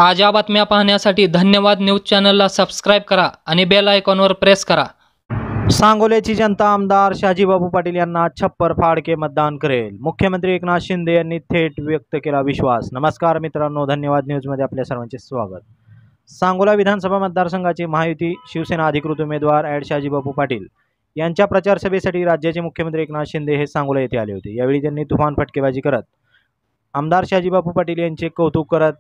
ताज्या बातम्या पाहण्यासाठी धन्यवाद न्यूज चॅनलला सबस्क्राईब करा आणि बेल आयकॉनवर प्रेस करा। सांगोल्याची जनता आमदार शहाजीबापू पाटील यांना छप्पर फाडके मतदान करेल। मुख्यमंत्री एकनाथ शिंदे यांनी थेट व्यक्त केला विश्वास। नमस्कार मित्रांनो, धन्यवाद न्यूजमध्ये आपल्या सर्वांचे स्वागत। सांगोला विधानसभा मतदारसंघाचे महायुती शिवसेना अधिकृत उमेदवार ॲड शहाजीबापू पाटील यांच्या प्रचार सभेसाठी राज्याचे मुख्यमंत्री एकनाथ शिंदे हे सांगोला येथे आले होते। यावेळी त्यांनी तुफान फटकेबाजी करत आमदार शहाजीबापू पाटील यांचे कौतुक करत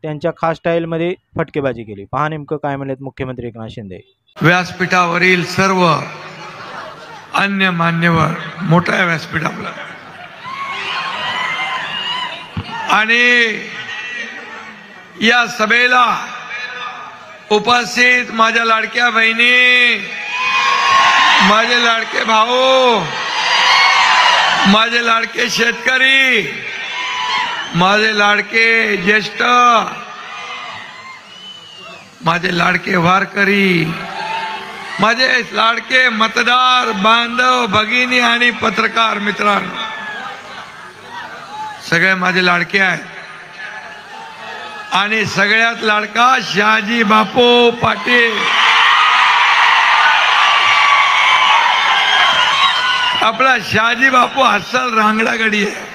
त्यांच्या खास स्टाईलमध्ये फटकेबाजी केली। पहा नेमकं काय म्हणलेत मुख्यमंत्री एकनाथ शिंदे। व्यासपीठावरील सर्व अन्य मान्यवर, मोठा व्यासपीठ आपला, आणि या सभेला उपस्थित माझ्या लाडक्या बहिणी, माझे लाडके भाऊ, माझे लाडके शेतकरी, माझे लाडके ज्येष्ठ, माझे लाडके वारकरी, माझे लाडके मतदार बांधव, भगिनी आणि पत्रकार मित्रांनो, सगळे माझे लाडके आहेत। आणि सगळ्यात लाडका शहाजीबापू पाटील, आपला शहाजीबापू अस्सल रांगडागडी आहे।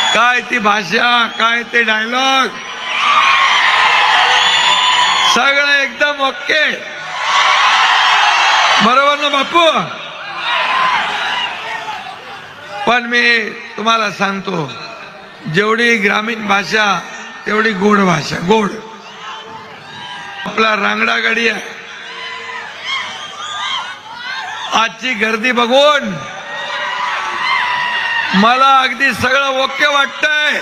काय ती भाषा, काय ते डायलॉग, सगळं एकदम ओके, बरोबर ना बापू? पण मी तुम्हाला सांगतो, जेवढी ग्रामीण भाषा तेवढी गोड भाषा, गोड आपला रांगडागडी आहे। आजची गर्दी बघून मला अगदी सगळं ओके वाटतंय।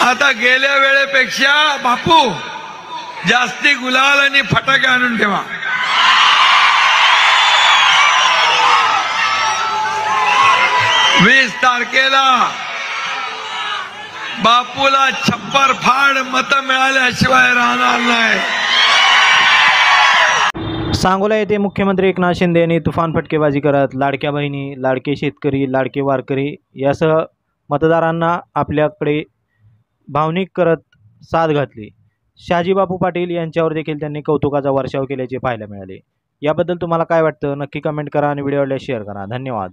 आता गेल्या वेळेपेक्षा बापू जास्ती गुलाल आणि फटाके आणून ठेवा। वीस तारखेला बापूला छप्पर फाड मत मिळाल्याशिवाय राहणार नाही। सांगोला येथे मुख्यमंत्री एकनाथ शिंदे यांनी तुफान फटकेबाजी करत लाडक्या बहिणी, लाडके शेतकरी, लाडके वारकरी यासह मतदारांना आपल्याकडे भावनिक करत साथ घातली। शहाजीबापू पाटील यांच्यावर देखील त्यांनी कौतुकाचा वर्षाव केल्याचे पाहायला मिळाले। याबद्दल तुम्हाला काय वाटतं नक्की कमेंट करा आणि व्हिडिओला शेअर करा। धन्यवाद।